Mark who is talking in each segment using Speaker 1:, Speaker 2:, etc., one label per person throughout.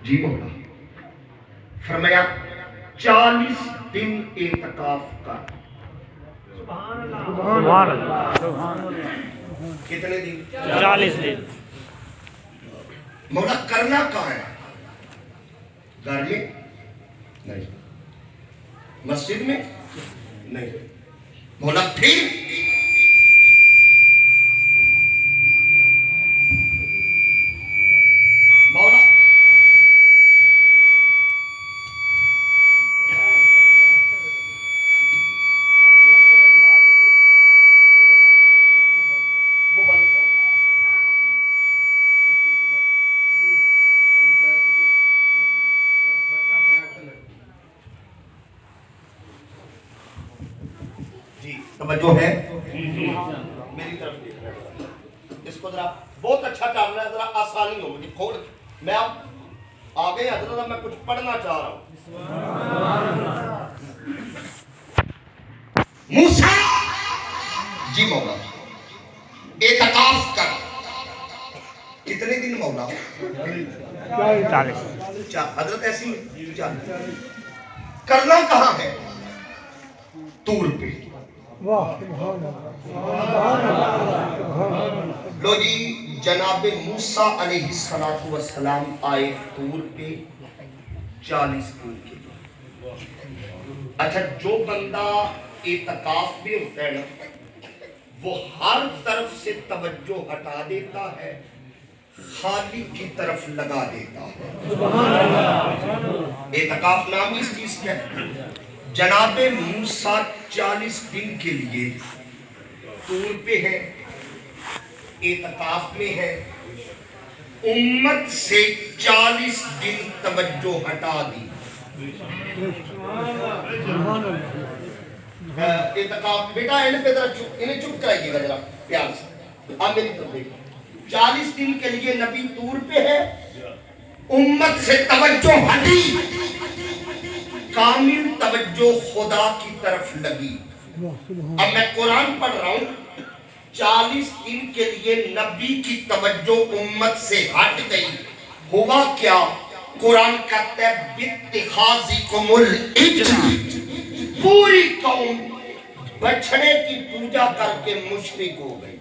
Speaker 1: جی مولا فرمایا 40 دن اعتکاف کر.
Speaker 2: سبحان اللہ.
Speaker 1: کتنے دن؟
Speaker 2: 40 دن.
Speaker 1: مولا کرنا کہاں ہے؟ گھر میں نہیں، مسجد میں نہیں. مولا پھر مولا وہ بند کر. جی توجہ ہے میری طرف دیکھ رہے ہیں. اس کو ذرا بہت اچھا کرنا ہے، ذرا آسانی ہو مجھے کھول. میں اب آگے حضرت میں کچھ پڑھنا چاہ رہا ہوں. موسیٰ جی مولا اعتکاف کر. کتنے دن مولا؟
Speaker 2: 40.
Speaker 1: حضرت ایسی کرنا کہاں ہے؟ طور پہ. لو جی جناب موسیٰ علیہ السلام آئے طور پہ 40 دن کے لیے. اچھا جو بندہ اعتکاف میں ہوتا ہے نا وہ ہر طرف سے توجہ ہٹا دیتا ہے، خالی کی طرف لگا دیتا ہے. اعتکاف نام اس چیز کیا ہے؟ جناب موسیٰ 40 دن کے لیے طور پہ ہے، اعتکاف میں ہے. امت سے 40 دن توجہ ہٹا دی. اعتکاف بیٹا انہیں چپ کرائیے گا ذرا پیار سے. آپ میری طرف دیکھیں. 40 دن کے لیے نبی طور پہ ہے، امت سے توجہ ہٹی، کامل توجہ خدا کی طرف لگی. اب میں قرآن پڑھ رہا ہوں. 40 دن کے لیے نبی کی توجہ امت سے ہٹ گئی. ہوا کیا؟ قرآن کہتا ہے بِاتِّخَاذِكُمُ الْعِجْلَ، پوری قوم بچھڑے کی پوجا کر کے مشرک ہو گئی.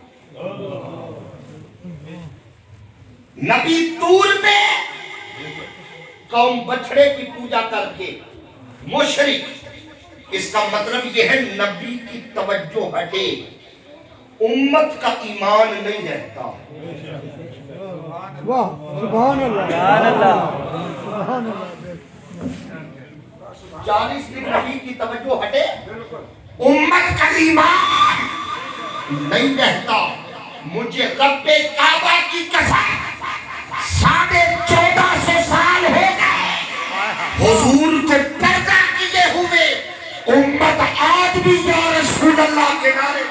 Speaker 1: نبی طور پہ قوم بچھڑے کی پوجا کر کے مشرک. اس کا مطلب یہ ہے نبی کی توجہ ہٹے، امت کا ایمان نہیں رہتا.
Speaker 3: واہ سبحان اللہ.
Speaker 1: 40 دن نبی کی توجہ ہٹے، امت کا ایمان نہیں رہتا. مجھے رب کعبہ کی قسم 1450 سال ہو گئے حضور کو پردہ کیے ہوئے، امت آج بھی یا رسول اللہ کے نعرے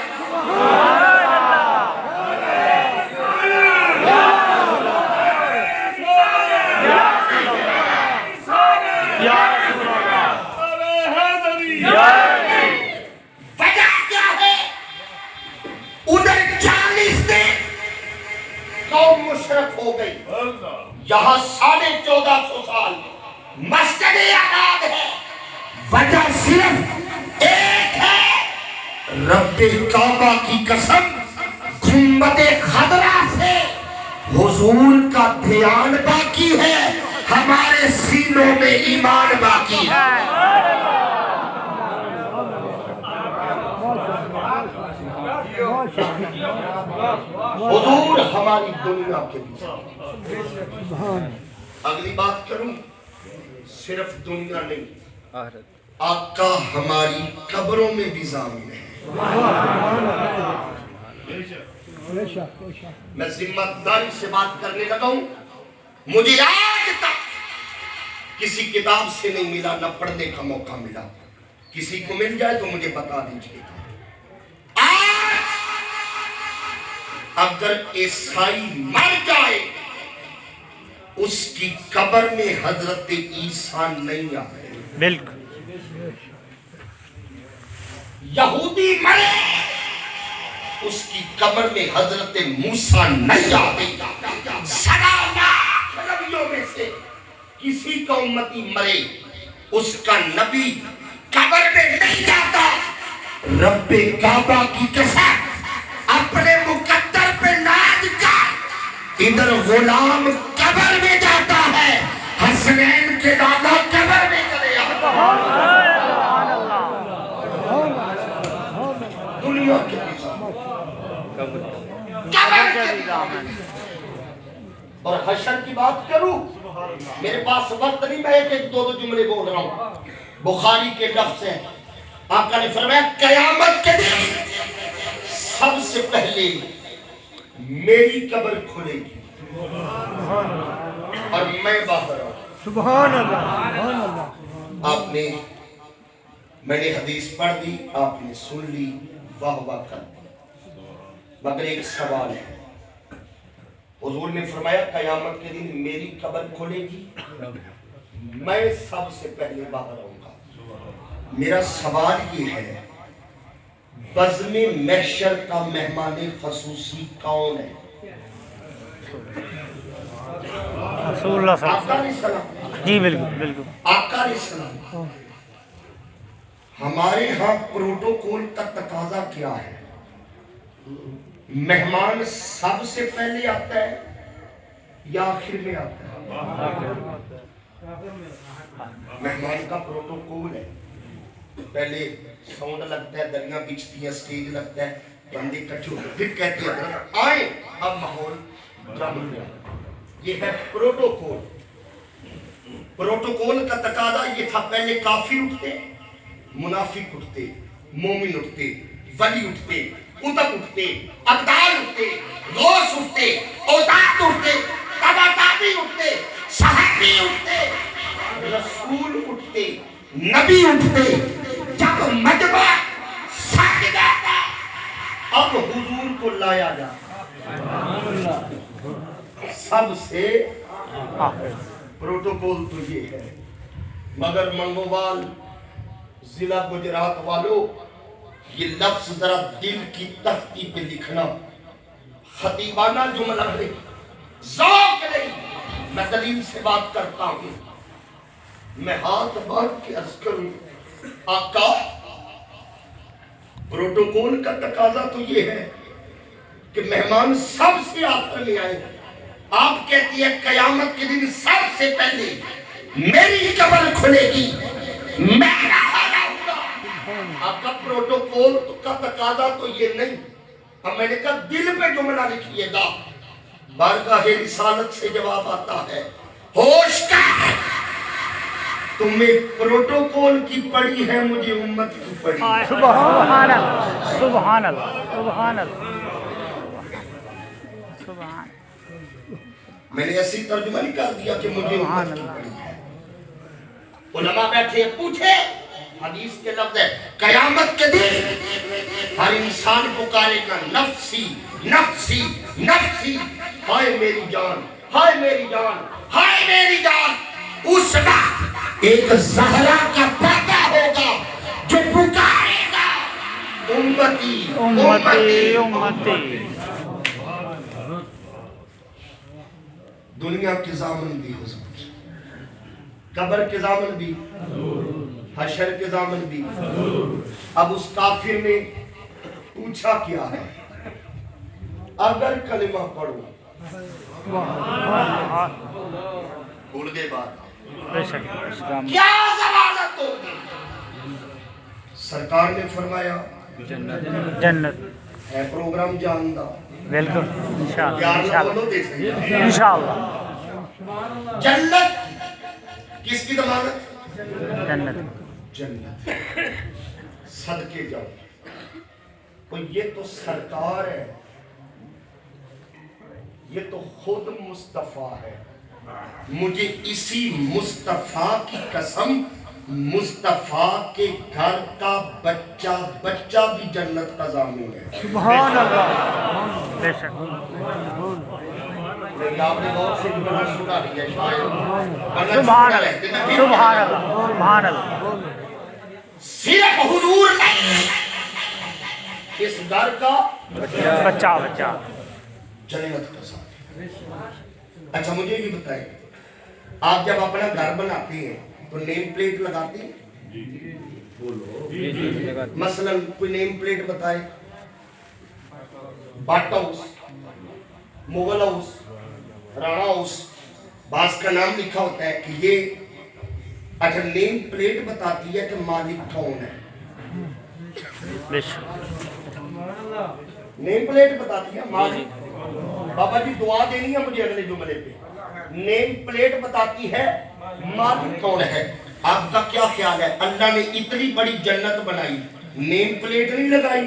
Speaker 1: مشرک ہو گئی. یہاں 1450 سال مسجد آباد ہے. وجہ صرف ایک ہے، رب کعبہ کی قسم گنبد خضرا سے حضور کا دھیان باقی ہے، ہمارے سینوں میں ایمان باقی ہے. حضور ہماری دنیا کے لیے. اگلی بات کروں، صرف دنیا نہیں، آقا ہماری قبروں میں بھی ضامن ہے. میں ذمہ داری سے بات کرنے لگا ہوں. مجھے آج تک کسی کتاب سے نہیں ملا، نہ پڑھنے کا موقع ملا. کسی کو مل جائے تو مجھے بتا دیجیے. اگر عیسائی مر جائے اس کی قبر میں حضرت عیسیٰ نہیں آئے.
Speaker 2: بالکل.
Speaker 1: یہودی مرے اس کی قبر میں حضرت موسیٰ نہیں آئے. 7 لاکھ نبیوں میں سے کسی کا امتی مرے اس کا نبی قبر میں نہیں جاتا. رب کعبہ کی قسم اپنے مقدر پہ ناز کر ادھر غلام قبر میں جاتا ہے, حسنین کے دادا قبر میں چلے آتا. دنیا کے اور حشر کی بات کروں, میرے پاس وقت نہیں, میں ایک دو جملے بول رہا ہوں. بخاری کے لفظ ہیں, آقا نے فرمایا قیامت کے دن سب سے پہلے میری قبر کھلے گی اور میں باہر آؤں.
Speaker 3: سبحان اللہ, سبحان اللہ.
Speaker 1: آپ نے, میں نے حدیث پڑھ دی, آپ نے سن لی, واہ واہ کر دی, مگر ایک سوال ہے. حضور نے فرمایا قیامت کے دن میری قبر کھلے گی, میں سب سے پہلے باہر آؤں گا. میرا سوال یہ ہے, بزم محشر کا مہمان خصوصی کون ہے؟
Speaker 2: رسول اللہ صلی
Speaker 1: آقا
Speaker 2: اللہ
Speaker 1: علیہ السلام.
Speaker 2: علیہ وسلم. جی بالکل بالکل.
Speaker 1: آقا علیہ السلام. ہمارے ہاں پروٹوکول کا تقاضا کیا ہے؟ مہمان سب سے پہلے آتا ہے یا آخر میں آتا ہے؟ مہمان کا پروٹوکول ہے, پہلے ساؤنڈ لگتا ہے, دریاں بچتی ہیں, سٹیج لگتا ہے, بندے اکٹھے ہوتے ہیں, پھر کہتے ہیں آئیں, اب ماحول جم گیا. یہ ہے پروٹوکول. پروٹوکول کا تقاضا یہ تھا, پہلے کافر اٹھتے, منافق اٹھتے, مومن اٹھتے, ولی اٹھتے, قطب اٹھتے, ابدال اٹھتے, غوث اٹھتے, اوتاد اٹھتے, تبا تابی اٹھتے, صحابی اٹھتے, رسول اٹھتے, نبی اٹھتے. جب مجمع ساجدہ تھا, اب حضور کو لایا جاتا. سب سے پروٹوکول تو یہ ہے. مگر منگوال ضلع گجرات والوں, یہ لفظ ذرا دل کی تختی پہ لکھنا. خطیبانہ جملہ نہیں, ذوق نہیں, میں دلیل سے بات کرتا ہوں. میں ہاتھ باندھ کے عرض کروں, آقا پروٹوکول کا تقاضا تو یہ ہے کہ مہمان سب سے آخر میں آئے. آپ کہتی ہے قیامت کے دن سب سے پہلے میری قبر کھلے گی, میں باہر آؤں گا. آقا پروٹوکول کا تقاضا تو یہ نہیں. اب میں نے کہا دل پہ جملہ لکھیے گا. بارگاہ رسالت سے جواب آتا ہے, ہوش کر, تمہیں پروٹوکول کی پڑی ہے, مجھے امت کی پڑی ہے.
Speaker 2: سبحان اللہ, سبحان اللہ, سبحان اللہ, سبحان.
Speaker 1: میں نے ایسی ترجمہ نہیں کر دیا کہ مجھے امت کی پڑی ہے. علماء بیٹھے پوچھے, حدیث کے لفظ ہے قیامت کے دن ہر انسان پکارے گا نفسی نفسی نفسی, ہائے میری جان, ہائے میری جان, ہائے میری جان. اس وقت ایک زہرا کا پیدا ہوگا جو پکارے گا امتی
Speaker 2: امتی امتی.
Speaker 1: دنیا کی ضامن بھی حضور, قبر کے ضامن بھی, حشر کے ضامن بھی. اب اس کافر نے پوچھا کیا ہے, اگر کلمہ پڑھو, بھول گئے بات, کیا ضمانت ہوگی؟ سرکار نے فرمایا
Speaker 2: جنت.
Speaker 1: ہے پروگرام جاندا,
Speaker 2: بالکل انشاءاللہ,
Speaker 1: پیار نہ
Speaker 2: انشاءاللہ,
Speaker 1: بولو, دیکھیں
Speaker 2: انشاءاللہ.
Speaker 1: جنت کس کی ضمانت؟
Speaker 2: جنت.
Speaker 1: جنت. صدقے جاؤ, تو یہ تو سرکار ہے, یہ تو خود مصطفیٰ ہے. مجھے اسی مصطفیٰ کی قسم, مصطفیٰ کے گھر کا بچہ بچہ بھی جنت کا ضامن ہے.
Speaker 3: سبحان اللہ.
Speaker 2: بے شک.
Speaker 1: آپ نے بہت سے جملہ سنا لیا شاید,
Speaker 2: سبحان اللہ, سبحان اللہ, سبحان اللہ.
Speaker 1: صرف حضور نہیں, اس گھر کا
Speaker 2: بچہ بچہ
Speaker 1: جنت کا ساتھ. اچھا مجھے یہ بتائیں, آپ جب اپنا گھر بناتے ہیں تو نیم پلیٹ لگاتے ہیں؟ بولو مثلا کوئی نیم پلیٹ بتائے. But house, Mughal house, Rana house, بعض کا نام لکھا ہوتا ہے کہ یہ اچھا نیم پلیٹ بتاتی ہے کہ مالک کون ہے. نیم پلیٹ بتاتی ہے مالک. بابا جی دعا دینی ہے مجھے اگلے جملے پہ. نیم پلیٹ بتاتی ہے مالک کون ہے. آپ کا کیا خیال ہے اللہ نے اتنی بڑی جنت بنائی, نیم پلیٹ نہیں لگائی؟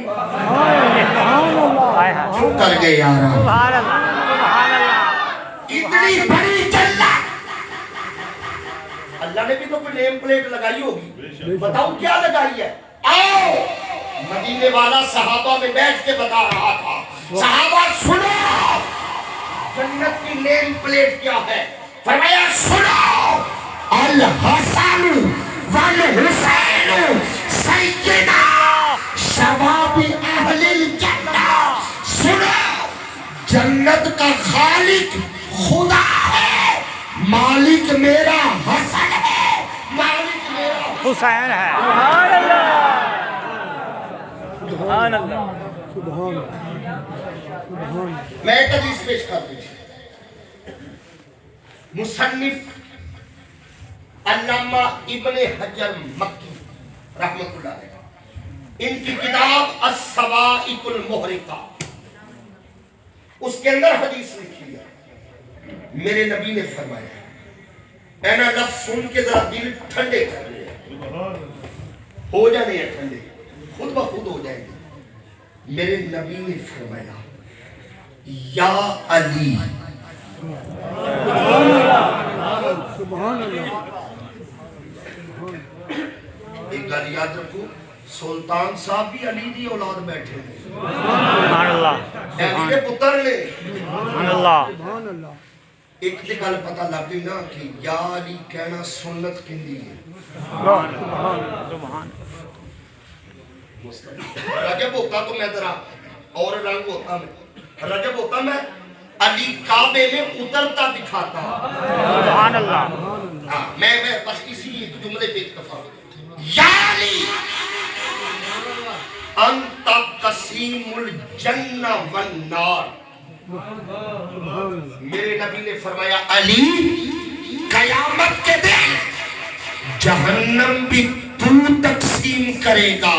Speaker 1: کیوں کر گئے یار اتنی بڑی جنت اللہ نے بھی تو کوئی نیم پلیٹ لگائی ہوگی. بتاؤ کیا لگائی ہے؟ آؤ مدینے والا صحابہ میں بیٹھ کے بتا رہا تھا, صحابہ سنو جنت کی نیم پلیٹ کیا ہے. فرمایا سنو الحسن والحسین سیدنا شباب اہل الجنہ. سنو جنت کا خالق خدا ہے, مالک میرا حسن ہے, مالک میرا
Speaker 2: حسین ہے. سبحان اللہ
Speaker 3: سبحان سبحان.
Speaker 1: میں ایک حدیث پیش کر دیجیے. مصنف علامہ ابن حجر مکی رحمۃ اللہ علیہ, ان کی کتاب الصواعق المحرقہ, اس کے اندر حدیث لکھی ہے. میرے نبی نے فرمایا اے نا لفظ سن کے ذرا دل ٹھنڈے کر لے, ہو جانے ہیں ٹھنڈے, خود بخود ہو جائیں گے. میرے نبی نے فرمایا یا علی.
Speaker 3: سبحان اللہ.
Speaker 1: ایک گل یاد رکھو, سلطان صاحب بھی علی دی اولاد بیٹھے ہیں,
Speaker 2: سبحان اللہ
Speaker 1: علی کے پتر نے.
Speaker 2: سبحان اللہ.
Speaker 3: سبحان اللہ.
Speaker 1: ایک تے گل پتہ لگ گئی نا کہ یا علی کہنا سنت کندی ہے.
Speaker 2: سبحان
Speaker 1: رجب ہوتا تو میں ذرا اور رنگ ہوتا, میں رجب ہوتا میں علی کعبے میں اترتا دکھاتا.
Speaker 2: سبحان اللہ.
Speaker 1: میں بس اسی ایک جملے پہ اکتفا. یا علی انت قسیم الجنہ والنار. میرے نبی نے فرمایا علی قیامت کے دن جہنم بھی تو تقسیم کرے گا,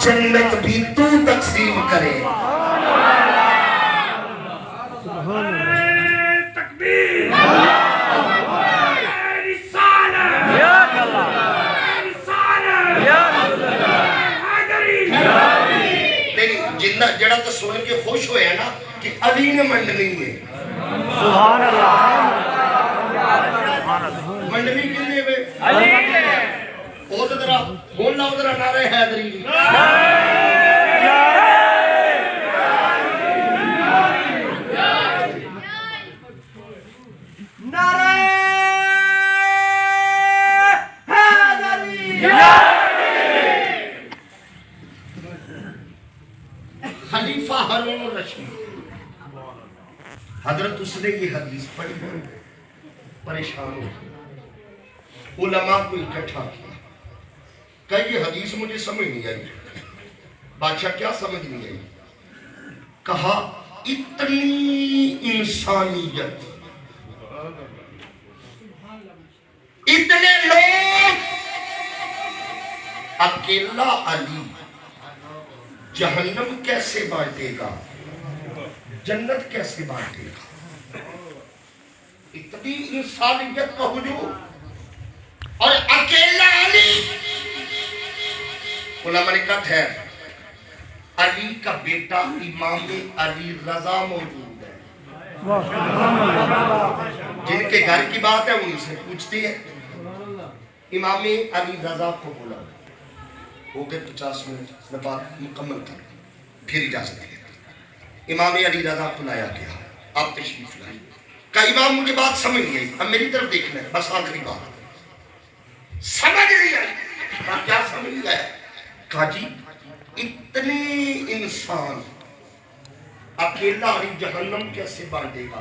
Speaker 1: جنت بھی تو تقسیم کرے گا. تکبیر. جڑا تو سن کے خوش ہویا نا کہ علی نے منڈلی ہے.
Speaker 2: سبحان اللہ.
Speaker 1: منڈلی کنے وے
Speaker 2: علی نے.
Speaker 1: او تے ذرا بول لاؤ ذرا نعرہ حیدری. خلیفہ ہارون الرشید حضرت اس نے یہ حدیث پڑھی, پریشان ہو, علماء کو اکٹھا کیا, کہ یہ حدیث مجھے سمجھ نہیں آئی. بادشاہ کیا سمجھ نہیں آئی؟ کہا اتنی انسانیت, اتنے لوگ, اکیلا علی جہنم کیسے بانٹے گا, جنت کیسے بانٹے گا؟ اتنی انسانیت کا حضور اور اکیلا علی. علماء نے کہا ٹھہر, علی کا بیٹا امام علی رضا موجود ہے. جن کے گھر کی بات ہے ان سے پوچھتی ہے. امام علی رضا کو بولا ہو گئے 50 منٹ میں بات مکمل کر پھر اجازت ہے. امام علی رضا کو لایا گیا, آپ تشریف لائیں. کہا امام مجھے بات سمجھ نہیں آئی, اب میری طرف دیکھنا ہے, بس آخری بات سمجھ نہیں آئی. کہا کیا سمجھ نہیں آیا؟ کہا جی اتنے انسان اکیلا علی جہنم کیسے بانٹے گا؟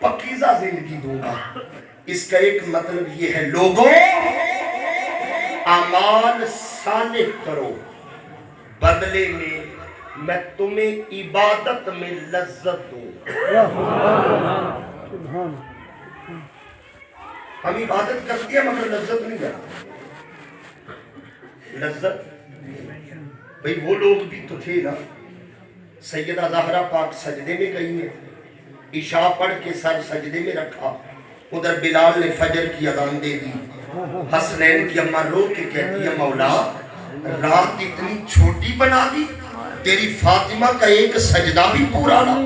Speaker 1: پکیزہ زندگی دوں گا۔ اس کا ایک مطلب یہ ہے لوگوں اعمال صالح کرو، بدلے میں تمہیں عبادت میں لذت دوں۔
Speaker 3: سبحان
Speaker 1: ہم عبادت کرتے ہیں مگر لذت نہیں کرتے۔ لذت بھئی وہ لوگ بھی تو تھے نا، سیدہ زہرا پاک سجدے میں گئی ہیں، عشاء پڑھ کے سر سجدے میں رکھا، ادھر بلال نے فجر کی اذان دے دی، حسنین کی اماں رو کے کہتی ہے مولا رات اتنی چھوٹی بنا دی، تیری فاطمہ کا ایک سجدہ بھی پورا نہ۔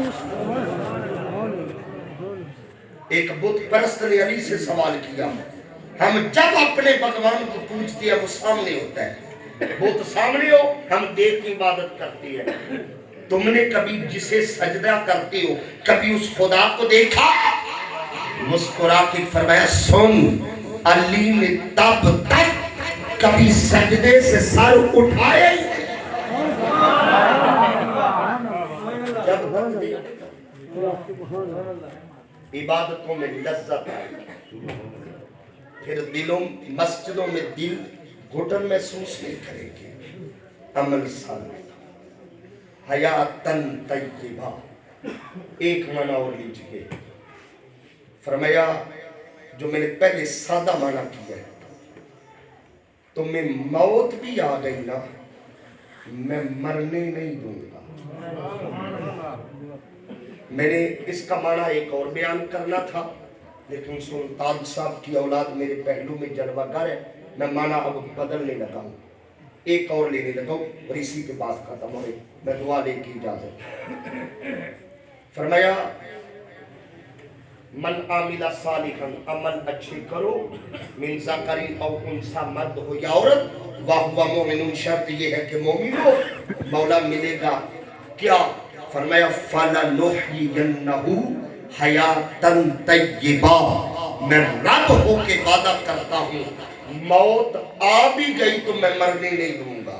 Speaker 1: ایک بت پرست نے علی سے سوال کیا، ہم جب اپنے بھگوان کو پوچھتے ہیں وہ سامنے ہوتا ہے، بت سامنے ہو ہم دیکھ کے عبادت کرتے ہیں، تم نے کبھی جسے سجدہ کرتے ہو کبھی اس خدا کو دیکھا؟ مسکرا کے فرمایا سن، علی نے تب تک کبھی سجدے سے سر اٹھائے جب تک عبادتوں میں لذت آئے، پھر دلوں مسجدوں میں دل گھٹن محسوس نہیں کریں گے۔ عمل صالح، حیاتن طیبہ، ایک معنی اور لیجئے، فرمایا جو میں نے پہلے سادہ معنی کیا ہے، تمہیں موت بھی آ گئی نا میں مرنے نہیں دوں گا۔ میں نے اس کا معنی ایک اور بیان کرنا تھا لیکن سلطان صاحب کی اولاد میرے پہلو میں جلوہ گر ہے، میں معنی اب بدلنے لگا ہوں، ایک اور لینے لگا ہوں اور اسی کے بعد ختم ہو گئی، میں دعا لے کی اجازت۔ فرمایا من عامل صالحا، عمل اچھے کرو، من ذکر او انثی، مرد ہو یا عورت، وَهُوَ مُؤْمِنٌ، شرط یہ ہے کہ مومن ہو، مولا ملے گا کیا؟ فرمایا فَلَنُحْيِيَنَّهُ حَيَاتًا طَيِّبَةً، میں رب ہو کے وعدہ کرتا ہوں موت آ بھی گئی تو میں مرنے نہیں دوں گا۔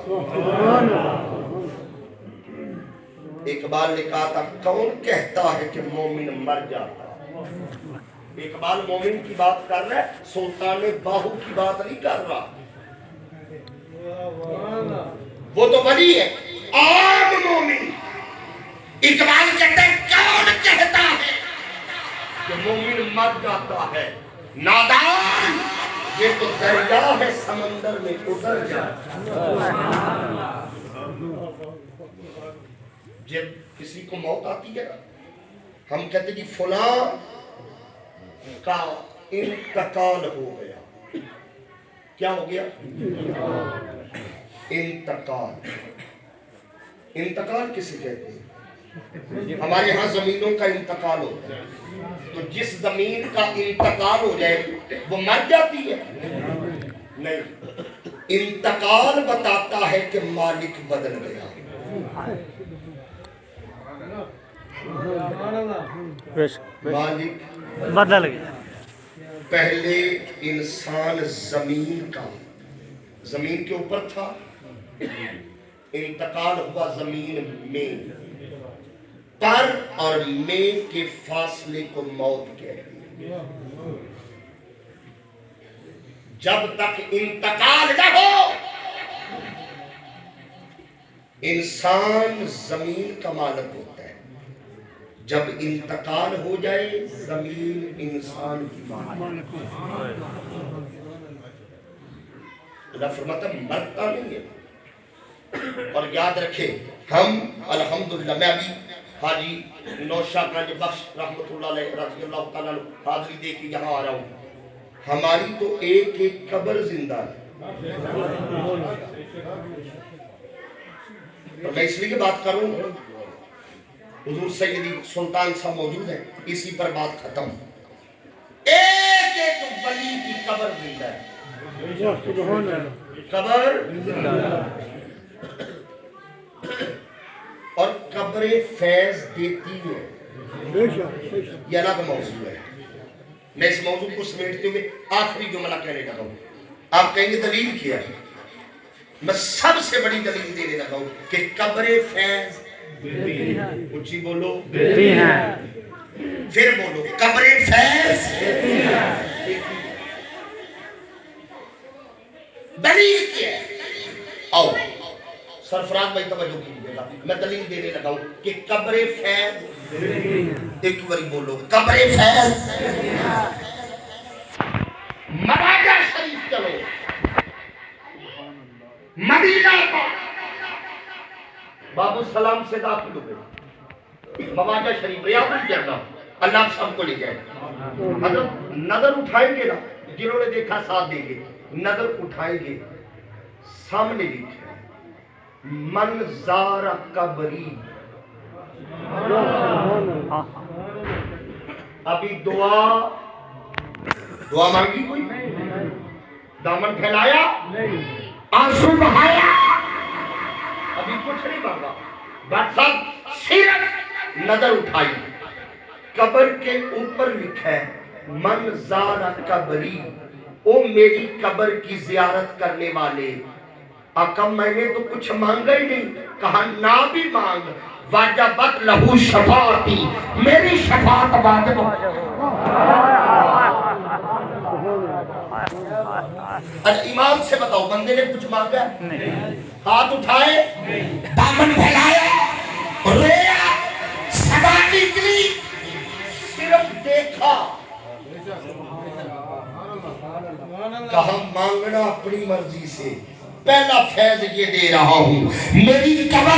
Speaker 1: اقبال نے کہا تھا کون کہتا ہے کہ مومن مر جاتا؟ اقبال مومن کی بات کر رہا ہے، سلطان باہو کی بات نہیں کر رہا، وہ تو ولی ہے، عام مومن۔ اقبال کہتا ہے کون کہتا ہے کہ مومن مر جاتا ہے؟ نادان، یہ تو دریا ہے سمندر میں اتر جاتا۔ جب کسی کو موت آتی ہے ہم کہتے ہیں کہ فلاں کا انتقال ہو گیا۔ کیا ہو گیا؟ انتقال۔ انتقال کسے کہتے ہیں؟ ہمارے ہاں زمینوں کا انتقال ہوتا ہے، تو جس زمین کا انتقال ہو جائے وہ مر جاتی ہے؟ نہیں، انتقال بتاتا ہے کہ مالک بدل گیا۔ مالک
Speaker 2: بدل گیا۔
Speaker 1: پہلے انسان زمین کا، زمین کے اوپر تھا، انتقال ہوا زمین میں، پر اور میں کے فاصلے کو موت کہتے ہیں۔ جب تک انتقال نہ ہو انسان زمین کا مالک ہوتا ہے، جب انتقال ہو جائے زمین انسان کی مالک۔ اللہ فرماتا مرتا نہیں ہے۔ اور یاد رکھیں ہم الحمدللہ، میں ابھی حاجی نوشا گنج بخش رحمت اللہ علیہ رضی اللہ تعالیٰ حاضری دے کے یہاں آ رہا ہوں، ہماری تو ایک ایک قبر زندہ ہے۔ تو میں اس لیے بات کروں، حضور سیدی سلطان صاحب موجود ہیں، اسی پر بات ختم۔ ایک ایک ولی کی قبر زندہ ہے، قبر اور قبر فیض دیتی ہے، یہ الگ موضوع ہے۔ میں اس موضوع کو سمیٹتے ہوئے آخری جملہ کہنے لگا ہوں۔ آپ کہیں گے دلیل کیا ہے؟ میں سب سے بڑی دلیل دینے لگا ہوں کہ قبر فیض اونچی بولو، پھر بولو قبر فیض دلیل کیا ہے؟ آؤ سرفراز بھائی توجہ کیجیے گا، میں دلیل دینے لگا ہوں کہ قبر فیض، ایک بار بولو قبر فیض مراجع شریف چلو مدینہ بابو سلام سے داخل ہو گئے، مواجہ شریف ریاض الجنہ، اللہ سب کو لے جائے۔ حضرت نظر اٹھائیں گے نا، جنہوں نے دیکھا ساتھ دیں گے، نظر اٹھائیں گے، سامنے لکھا ہے من زار قبری۔ ابھی دعا مانگی کوئی؟ دامن پھیلایا؟ آنسو بہایا؟ ابھی کچھ نہیں مانگا، بس سب صرف نظر اٹھائی، قبر کے اوپر لکھا ہے من زار قبری، او میری قبر کی زیارت کرنے والے۔ آقا میں نے تو کچھ مانگا ہی نہیں، کہا نہ بھی مانگ، واجبت لہو شفاعتی، میری شفاعت واجب ہو۔ امام سے بتاؤ بندے نے کچھ مانگا؟ نہیں۔ ہاتھ اٹھائے، دامن پھیلایا، رویا، صدا نکلی، صرف دیکھا، کہا مانگنا اپنی مرضی سے، پہلا فیض یہ دے رہا ہوں، میری قبر